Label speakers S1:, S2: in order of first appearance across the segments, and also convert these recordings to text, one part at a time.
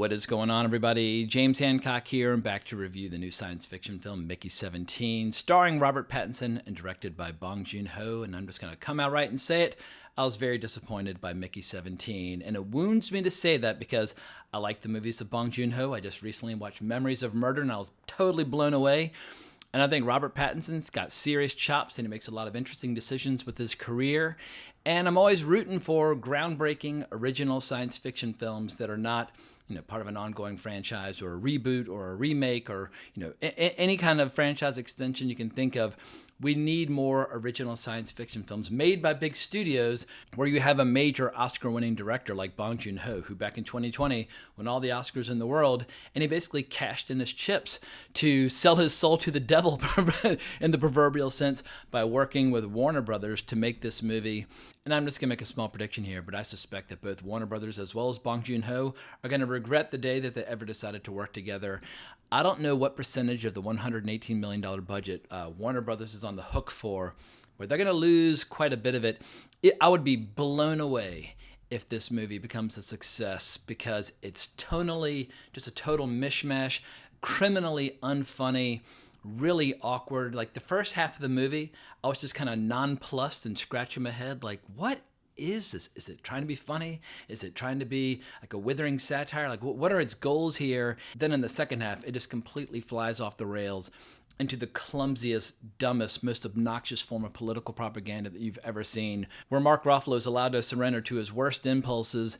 S1: What is going on, everybody? James Hancock here, and back to review the new science fiction film Mickey 17, starring Robert Pattinson and directed by Bong Joon Ho. And I'm just going to come out right and say it. I was very disappointed by Mickey 17, and it wounds me to say that because I like the movies of Bong Joon Ho. I just recently watched Memories of Murder, and I was totally blown away. And I think Robert Pattinson's got serious chops, and he makes a lot of interesting decisions with his career. And I'm always rooting for groundbreaking, original science fiction films that are not, part of an ongoing franchise or a reboot or a remake or, any kind of franchise extension you can think of. We need more original science fiction films made by big studios where you have a major Oscar-winning director like Bong Joon Ho, who back in 2020 won all the Oscars in the world, and he basically cashed in his chips to sell his soul to the devil in the proverbial sense by working with Warner Brothers to make this movie. And I'm just going to make a small prediction here, but I suspect that both Warner Brothers as well as Bong Joon Ho are going to regret the day that they ever decided to work together. I don't know what percentage of the $118 million budget Warner Brothers is on the hook for, but they're going to lose quite a bit of it. I would be blown away if this movie becomes a success because it's tonally just a total mishmash, criminally unfunny, really awkward. Like the first half of the movie, I was just kind of nonplussed and scratching my head like, what is this? Is it trying to be funny? Is it trying to be like a withering satire? Like what are its goals here? Then in the second half, it just completely flies off the rails into the clumsiest, dumbest, most obnoxious form of political propaganda that you've ever seen, where Mark Ruffalo is allowed to surrender to his worst impulses.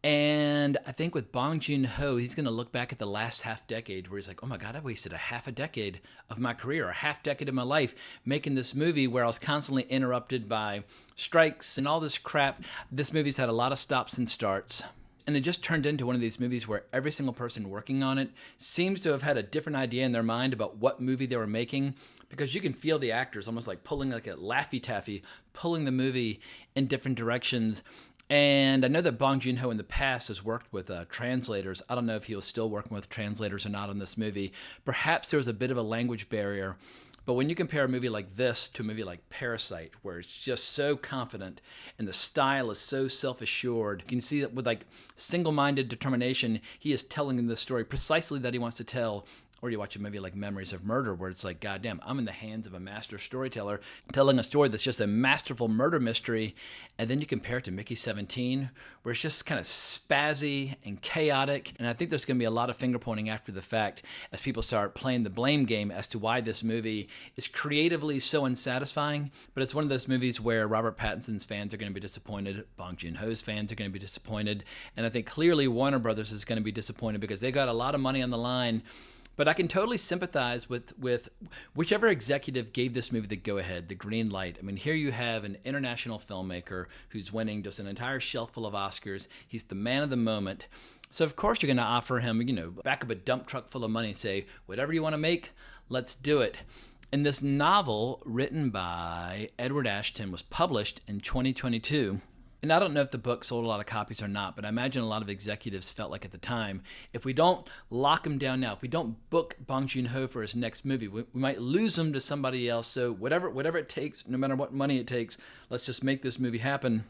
S1: And I think with Bong Joon Ho, he's going to look back at the last half decade where he's like, oh my God, I wasted a half a decade of my career, a half decade of my life making this movie where I was constantly interrupted by strikes and all this crap. This movie's had a lot of stops and starts. And it just turned into one of these movies where every single person working on it seems to have had a different idea in their mind about what movie they were making, because you can feel the actors almost like pulling like a Laffy Taffy, pulling the movie in different directions. And I know that Bong Joon Ho in the past has worked with translators. I don't know if he was still working with translators or not on this movie. Perhaps there was a bit of a language barrier. But when you compare a movie like this to a movie like Parasite, where it's just so confident and the style is so self-assured, you can see that with like single-minded determination, he is telling the story precisely that he wants to tell. Or you watch a movie like Memories of Murder, where it's like, goddamn, I'm in the hands of a master storyteller telling a story that's just a masterful murder mystery. And then you compare it to Mickey 17, where it's just kind of spazzy and chaotic. And I think there's going to be a lot of finger pointing after the fact as people start playing the blame game as to why this movie is creatively so unsatisfying. But it's one of those movies where Robert Pattinson's fans are going to be disappointed, Bong Joon Ho's fans are going to be disappointed. And I think clearly Warner Brothers is going to be disappointed because they got a lot of money on the line. But I can totally sympathize with whichever executive gave this movie the go-ahead, the green light. I mean, here you have an international filmmaker who's winning just an entire shelf full of Oscars. He's the man of the moment. So, of course, you're going to offer him, back of a dump truck full of money and say, whatever you want to make, let's do it. And this novel, written by Edward Ashton, was published in 2022. And I don't know if the book sold a lot of copies or not, but I imagine a lot of executives felt like at the time, if we don't lock him down now, if we don't book Bong Joon Ho for his next movie, we might lose him to somebody else. So whatever it takes, no matter what money it takes, let's just make this movie happen.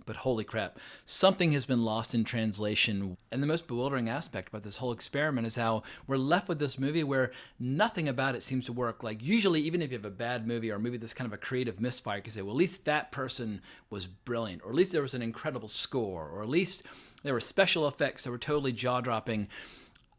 S1: But holy crap, something has been lost in translation. And the most bewildering aspect about this whole experiment is how we're left with this movie where nothing about it seems to work. Like usually, even if you have a bad movie or a movie that's kind of a creative misfire, you can say, well, at least that person was brilliant, or at least there was an incredible score, or at least there were special effects that were totally jaw-dropping.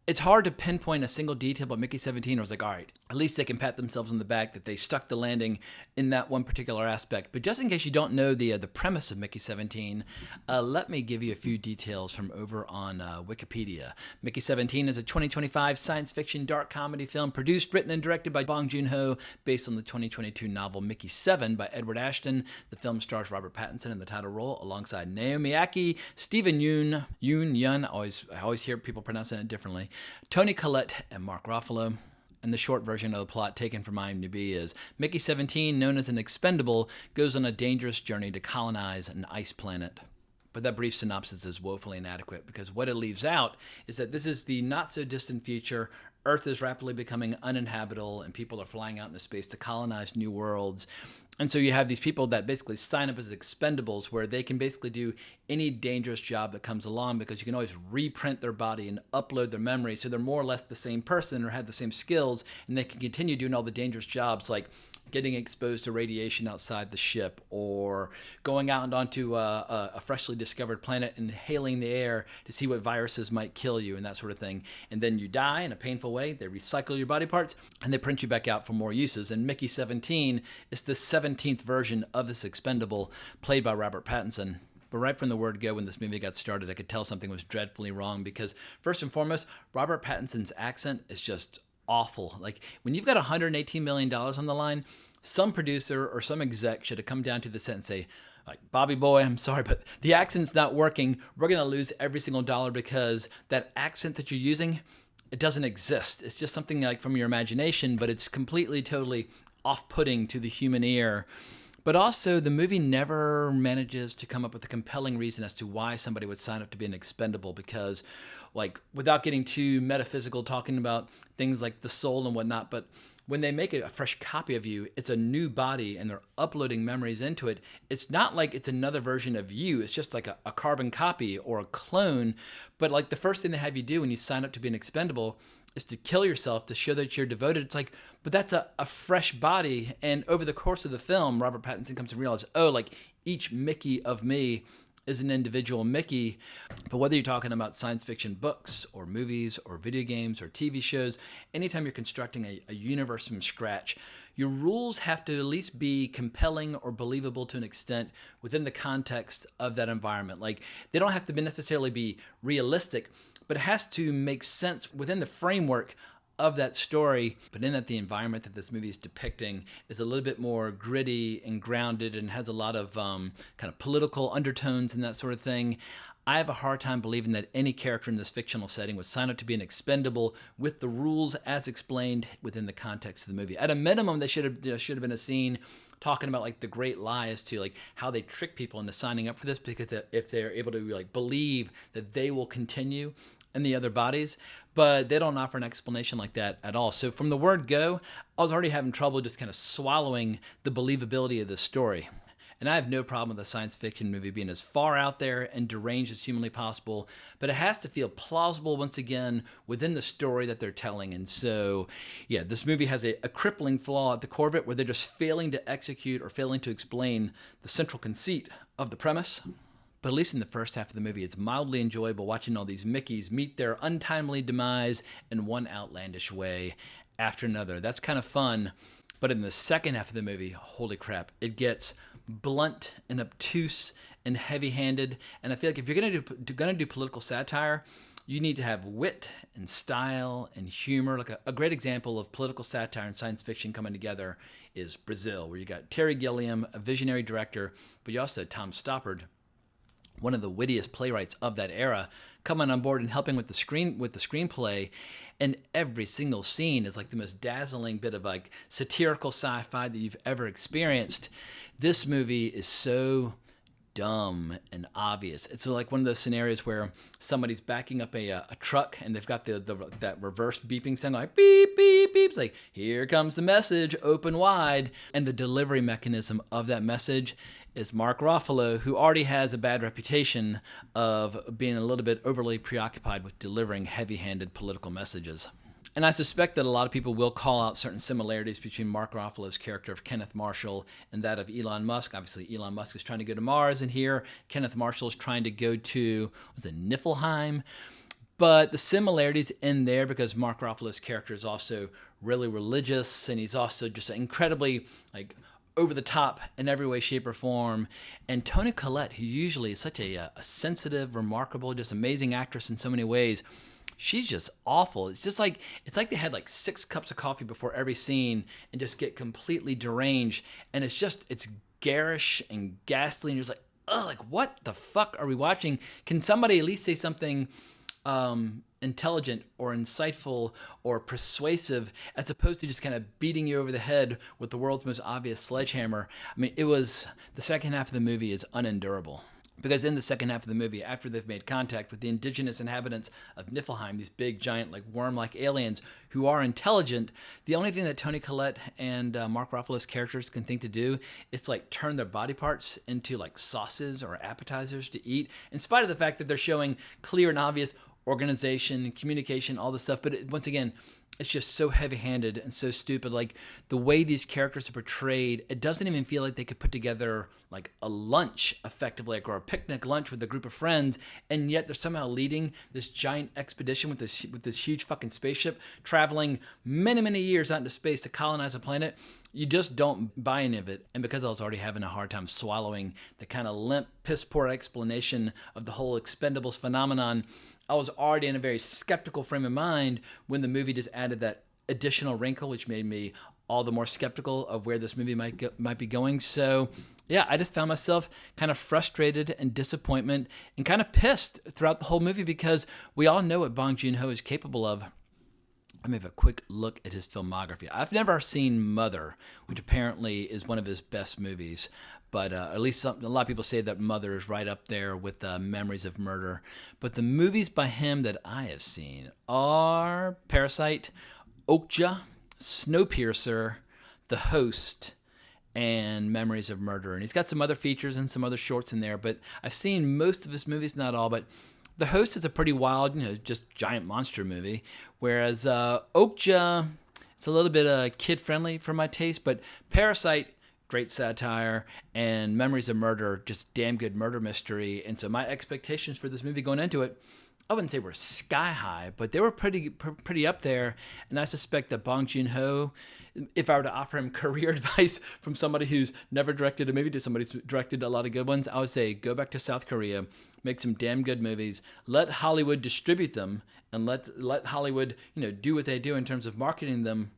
S1: It's hard to pinpoint a single detail about Mickey 17. I was like, all right, at least they can pat themselves on the back that they stuck the landing in that one particular aspect. But just in case you don't know the premise of Mickey 17, let me give you a few details from over on Wikipedia. Mickey 17 is a 2025 science fiction dark comedy film produced, written, and directed by Bong Joon Ho, based on the 2022 novel Mickey 7 by Edward Ashton. The film stars Robert Pattinson in the title role alongside Naomi Ackie, Stephen Yun, I always hear people pronouncing it differently, Toni Collette, and Mark Ruffalo. And the short version of the plot taken from IMDb is Mickey 17, known as an expendable, goes on a dangerous journey to colonize an ice planet. But that brief synopsis is woefully inadequate because what it leaves out is that this is the not-so-distant future. Earth is rapidly becoming uninhabitable and people are flying out into space to colonize new worlds. And so you have these people that basically sign up as expendables where they can basically do any dangerous job that comes along because you can always reprint their body and upload their memory. So they're more or less the same person or have the same skills, and they can continue doing all the dangerous jobs like getting exposed to radiation outside the ship or going out onto a freshly discovered planet and inhaling the air to see what viruses might kill you and that sort of thing. And then you die in a painful way. They recycle your body parts and they print you back out for more uses. And Mickey 17 is the 17th version of this expendable played by Robert Pattinson. But right from the word go, when this movie got started, I could tell something was dreadfully wrong because, first and foremost, Robert Pattinson's accent is just awful. Like, when you've got $118 million on the line, some producer or some exec should have come down to the set and say, like, Bobby boy, I'm sorry, but the accent's not working. We're going to lose every single dollar because that accent that you're using, it doesn't exist. It's just something like from your imagination, but it's completely, totally off-putting to the human ear. But also, the movie never manages to come up with a compelling reason as to why somebody would sign up to be an expendable because, like, without getting too metaphysical, talking about things like the soul and whatnot, but when they make a fresh copy of you, it's a new body and they're uploading memories into it. It's not like it's another version of you. It's just like a carbon copy or a clone. But like the first thing they have you do when you sign up to be an expendable is to kill yourself to show that you're devoted. It's like, but that's a fresh body. And over the course of the film, Robert Pattinson comes to realize, oh, like each Mickey of me is an individual Mickey. But whether you're talking about science fiction books or movies or video games or TV shows, anytime you're constructing a universe from scratch, your rules have to at least be compelling or believable to an extent within the context of that environment. Like, they don't have to necessarily be realistic, but it has to make sense within the framework of that story. But in that, the environment that this movie is depicting is a little bit more gritty and grounded and has a lot of kind of political undertones and that sort of thing. I have a hard time believing that any character in this fictional setting would sign up to be an expendable with the rules as explained within the context of the movie. At a minimum, there should have been a scene talking about like the great lie as to like how they trick people into signing up for this, because if they're able to like believe that they will continue in the other bodies, but they don't offer an explanation like that at all. So from the word go, I was already having trouble just kind of swallowing the believability of this story. And I have no problem with a science fiction movie being as far out there and deranged as humanly possible, but it has to feel plausible once again within the story that they're telling. And so, yeah, this movie has a crippling flaw at the core of it where they're just failing to execute or failing to explain the central conceit of the premise. But at least in the first half of the movie, it's mildly enjoyable watching all these Mickeys meet their untimely demise in one outlandish way after another. That's kind of fun. But in the second half of the movie, holy crap, it gets blunt and obtuse and heavy-handed. And I feel like if you're gonna do political satire, you need to have wit and style and humor. Like a great example of political satire and science fiction coming together is Brazil, where you got Terry Gilliam, a visionary director, but you also had Tom Stoppard, one of the wittiest playwrights of that era, coming on board and helping with the screenplay. And every single scene is like the most dazzling bit of like satirical sci-fi that you've ever experienced. This movie is so dumb and obvious. It's like one of those scenarios where somebody's backing up a truck and they've got that reverse beeping sound like beep, beep, beep. It's like, here comes the message, open wide. And the delivery mechanism of that message is Mark Ruffalo, who already has a bad reputation of being a little bit overly preoccupied with delivering heavy-handed political messages. And I suspect that a lot of people will call out certain similarities between Mark Ruffalo's character of Kenneth Marshall and that of Elon Musk. Obviously, Elon Musk is trying to go to Mars, and here Kenneth Marshall is trying to go to, Niflheim? But the similarities in there, because Mark Ruffalo's character is also really religious, and he's also just incredibly like over the top in every way, shape, or form. And Toni Collette, who usually is such a sensitive, remarkable, just amazing actress in so many ways, she's just awful. It's like they had like 6 cups of coffee before every scene and just get completely deranged. And it's garish and ghastly. And you're just like, oh, like what the fuck are we watching? Can somebody at least say something intelligent or insightful or persuasive, as opposed to just kind of beating you over the head with the world's most obvious sledgehammer? I mean, the second half of the movie is unendurable. Because in the second half of the movie, after they've made contact with the indigenous inhabitants of Niflheim, these big, giant, like worm-like aliens who are intelligent, the only thing that Toni Collette and Mark Ruffalo's characters can think to do is to like turn their body parts into like sauces or appetizers to eat, in spite of the fact that they're showing clear and obvious organization, communication, all this stuff. But once again, it's just so heavy-handed and so stupid. Like the way these characters are portrayed, it doesn't even feel like they could put together like a lunch effectively, like, or a picnic lunch with a group of friends, and yet they're somehow leading this giant expedition with this huge fucking spaceship, traveling many years out into space to colonize a planet. You just don't buy any of it. And because I was already having a hard time swallowing the kind of limp, piss-poor explanation of the whole Expendables phenomenon, I was already in a very skeptical frame of mind when the movie just added that additional wrinkle, which made me all the more skeptical of where this movie might be going. So yeah, I just found myself kind of frustrated and disappointment and kind of pissed throughout the whole movie, because we all know what Bong Joon Ho is capable of. Let me have a quick look at his filmography. I've never seen Mother, which apparently is one of his best movies. But at least a lot of people say that Mother is right up there with Memories of Murder. But the movies by him that I have seen are Parasite, Okja, Snowpiercer, The Host, and Memories of Murder. And he's got some other features and some other shorts in there. But I've seen most of his movies, not all. But The Host is a pretty wild, just giant monster movie. Whereas Okja, it's a little bit kid-friendly for my taste. But Parasite, great satire, and Memories of Murder, just damn good murder mystery. And so my expectations for this movie going into it, I wouldn't say were sky high, but they were pretty up there. And I suspect that Bong Joon Ho, if I were to offer him career advice from somebody who's never directed a movie to somebody who's directed a lot of good ones, I would say go back to South Korea, make some damn good movies, let Hollywood distribute them, and let Hollywood do what they do in terms of marketing them.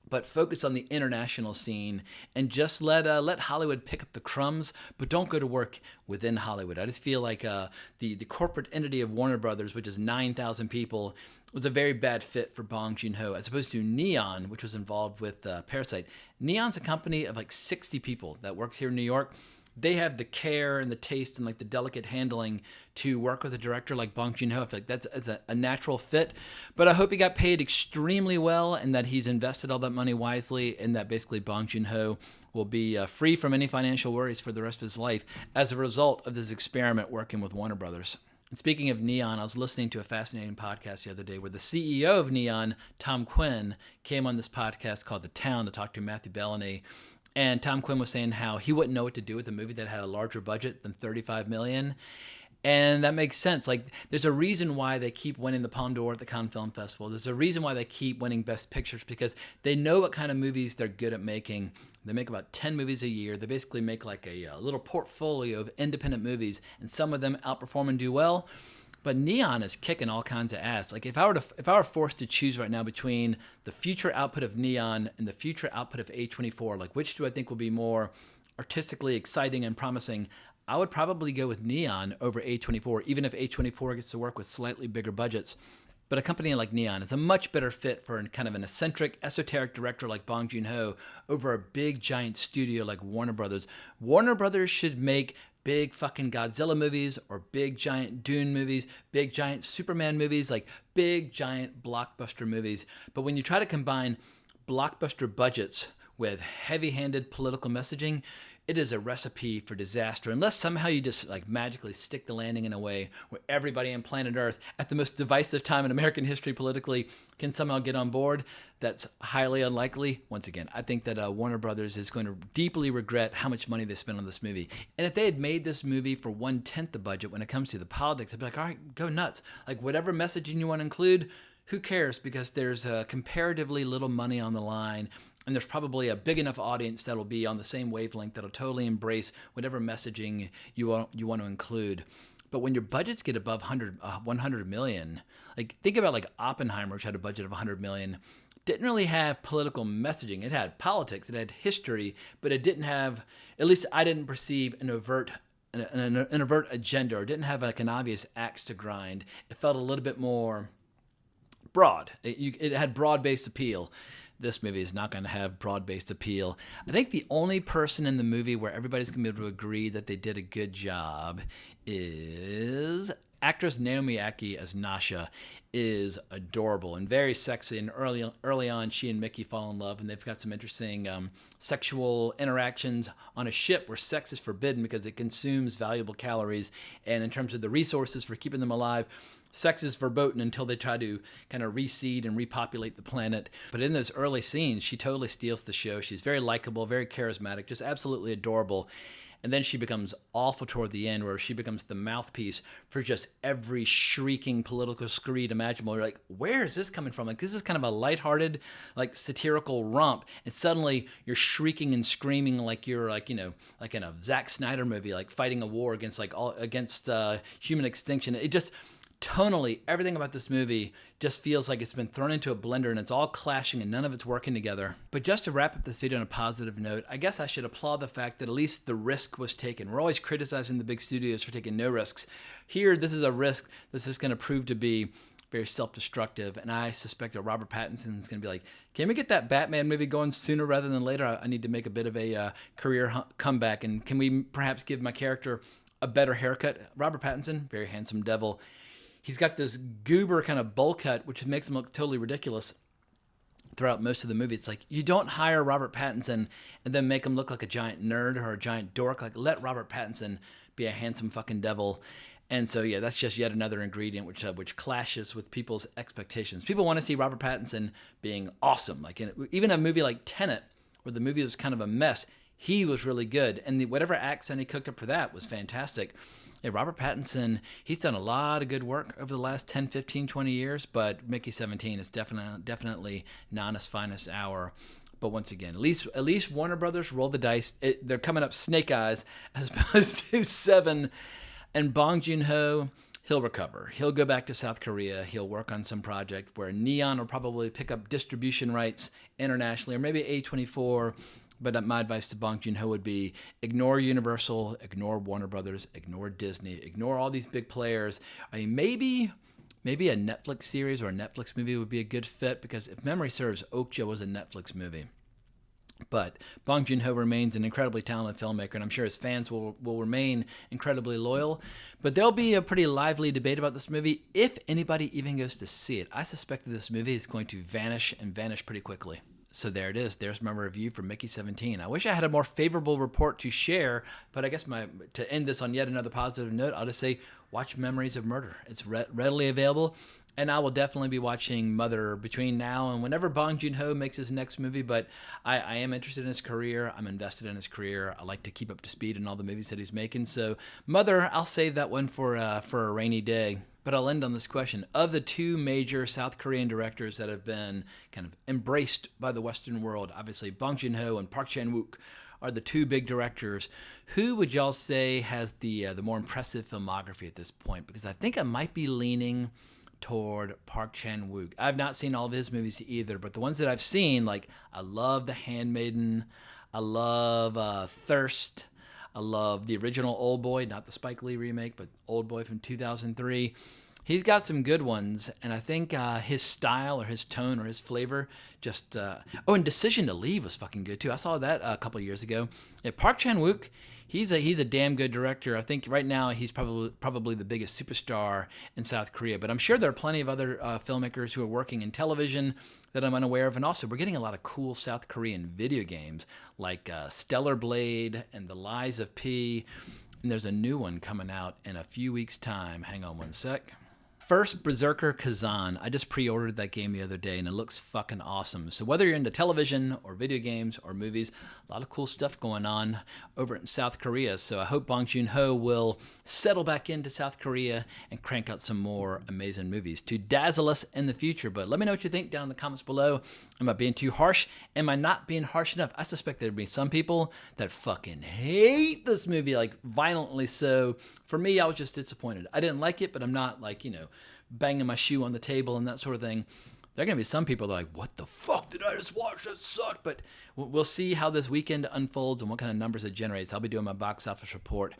S1: But focus on the international scene and just let Hollywood pick up the crumbs, but don't go to work within Hollywood. I just feel like the corporate entity of Warner Brothers, which is 9,000 people, was a very bad fit for Bong Joon Ho, as opposed to Neon, which was involved with Parasite. Neon's a company of like 60 people that works here in New York. They have the care and the taste and like the delicate handling to work with a director like Bong Joon Ho. I feel like that's a natural fit. But I hope he got paid extremely well and that he's invested all that money wisely, and that basically Bong Joon Ho will be free from any financial worries for the rest of his life as a result of this experiment working with Warner Brothers. And speaking of Neon, I was listening to a fascinating podcast the other day where the CEO of Neon, Tom Quinn, came on this podcast called The Town to talk to Matthew Bellany. And Tom Quinn was saying how he wouldn't know what to do with a movie that had a larger budget than $35 million. And that makes sense. Like, there's a reason why they keep winning the Palme d'Or at the Cannes Film Festival. There's a reason why they keep winning Best Pictures, because they know what kind of movies they're good at making. They make about 10 movies a year. They basically make like a little portfolio of independent movies, and some of them outperform and do well. But Neon is kicking all kinds of ass. Like if I were forced to choose right now between the future output of Neon and the future output of A24, like which do I think will be more artistically exciting and promising, I would probably go with Neon over A24, even if A24 gets to work with slightly bigger budgets. But a company like Neon is a much better fit for kind of an eccentric, esoteric director like Bong Joon Ho over a big, giant studio like Warner Brothers. Warner Brothers should make big fucking Godzilla movies or big giant Dune movies, big giant Superman movies, like big giant blockbuster movies. But when you try to combine blockbuster budgets with heavy-handed political messaging, it is a recipe for disaster, unless somehow you just like magically stick the landing in a way where everybody on planet Earth at the most divisive time in American history politically can somehow get on board. That's highly unlikely. Once again, I think that Warner Brothers is going to deeply regret how much money they spent on this movie. And if they had made this movie for 1/10 the budget when it comes to the politics, I'd be like, all right, go nuts. Like whatever messaging you want to include, who cares? Because there's comparatively little money on the line. And there's probably a big enough audience that'll be on the same wavelength that'll totally embrace whatever messaging you want to include. But when your budgets get above 100 million, like think about like Oppenheimer, which had a budget of 100 million, didn't really have political messaging. It had politics, it had history, but it didn't have, at least I didn't perceive an overt agenda, or didn't have like an obvious axe to grind. It felt a little bit more broad. It had broad-based appeal. this movie is not going to have broad-based appeal. I think the only person in the movie where everybody's going to be able to agree that they did a good job is actress Naomi Ackie as Nasha. Is adorable and very sexy, and early on she and Mickey fall in love, and they've got some interesting sexual interactions on a ship where sex is forbidden because it consumes valuable calories, and in terms of the resources for keeping them alive, sex is verboten until they try to kind of reseed and repopulate the planet. But in those early scenes, she totally steals the show. She's very likable, very charismatic, just absolutely adorable. And then she becomes awful toward the end, where she becomes the mouthpiece for just every shrieking political screed imaginable. You're like, where is this coming from? Like, this is kind of a lighthearted, like satirical romp, and suddenly you're shrieking and screaming like you're like, you know, like in a Zack Snyder movie, like fighting a war against human extinction. It just tonally, everything about this movie just feels like it's been thrown into a blender and it's all clashing and none of it's working together. But just to wrap up this video on a positive note, I guess I should applaud the fact that at least the risk was taken. We're always criticizing the big studios for taking no risks. Here, this is a risk that's just going to prove to be very self-destructive, and I suspect that Robert Pattinson is going to be like, can we get that Batman movie going sooner rather than later? I need to make a bit of a career comeback, and can we perhaps give my character a better haircut? Robert Pattinson, very handsome devil. He's got this goober kind of bowl cut, which makes him look totally ridiculous throughout most of the movie. It's like, you don't hire Robert Pattinson and then make him look like a giant nerd or a giant dork. Like, let Robert Pattinson be a handsome fucking devil. And so, yeah, that's just yet another ingredient which clashes with people's expectations. People want to see Robert Pattinson being awesome. Like, even a movie like Tenet, where the movie was kind of a mess, he was really good. And whatever accent he cooked up for that was fantastic. Yeah, Robert Pattinson, he's done a lot of good work over the last 10, 15, 20 years, but Mickey 17 is definitely not his finest hour. But once again, at least Warner Brothers rolled the dice. They're coming up snake eyes as opposed to Seven. And Bong Joon Ho, he'll recover. He'll go back to South Korea. He'll work on some project where Neon will probably pick up distribution rights internationally, or maybe A24. But my advice to Bong Joon Ho would be ignore Universal, ignore Warner Brothers, ignore Disney, ignore all these big players. I mean, maybe a Netflix series or a Netflix movie would be a good fit, because if memory serves, Okja was a Netflix movie. But Bong Joon Ho remains an incredibly talented filmmaker, and I'm sure his fans will remain incredibly loyal. But there'll be a pretty lively debate about this movie if anybody even goes to see it. I suspect that this movie is going to vanish pretty quickly. So there it is. There's my review for Mickey 17. I wish I had a more favorable report to share, but I guess to end this on yet another positive note, I'll just say watch Memories of Murder. It's readily available, and I will definitely be watching Mother between now and whenever Bong Joon Ho makes his next movie, but I am interested in his career. I'm invested in his career. I like to keep up to speed in all the movies that he's making. So Mother, I'll save that one for a rainy day. But I'll end on this question. Of the two major South Korean directors that have been kind of embraced by the Western world, obviously Bong Joon Ho and Park Chan-wook are the two big directors. Who would y'all say has the more impressive filmography at this point? Because I think I might be leaning toward Park Chan-wook. I've not seen all of his movies either, but the ones that I've seen, like I love The Handmaiden, I love Thirst, I love the original Old Boy, not the Spike Lee remake, but Old Boy from 2003. He's got some good ones, and I think his style or his tone or his flavor just... and Decision to Leave was fucking good, too. I saw that a couple of years ago. Yeah, Park Chan-wook, he's a damn good director. I think right now he's probably the biggest superstar in South Korea, but I'm sure there are plenty of other filmmakers who are working in television that I'm unaware of. And also, we're getting a lot of cool South Korean video games like Stellar Blade and The Lies of P. And there's a new one coming out in a few weeks' time. Hang on one sec. First Berserker Kazan. I just pre-ordered that game the other day, and it looks fucking awesome. So whether you're into television or video games or movies, a lot of cool stuff going on over in South Korea. So I hope Bong Joon Ho will settle back into South Korea and crank out some more amazing movies to dazzle us in the future. But let me know what you think down in the comments below. Am I being too harsh? Am I not being harsh enough? I suspect there'd be some people that fucking hate this movie, like violently so. For me, I was just disappointed. I didn't like it, but I'm not like, banging my shoe on the table and that sort of thing. There are going to be some people that are like, what the fuck did I just watch? That sucked. But we'll see how this weekend unfolds and what kind of numbers it generates. I'll be doing my box office report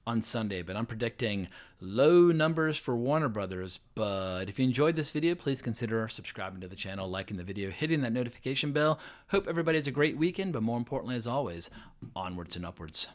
S1: on Sunday, but I'm predicting low numbers for Warner Brothers. But if you enjoyed this video, please consider subscribing to the channel, liking the video, hitting that notification bell. Hope everybody has a great weekend, but more importantly, as always, onwards and upwards.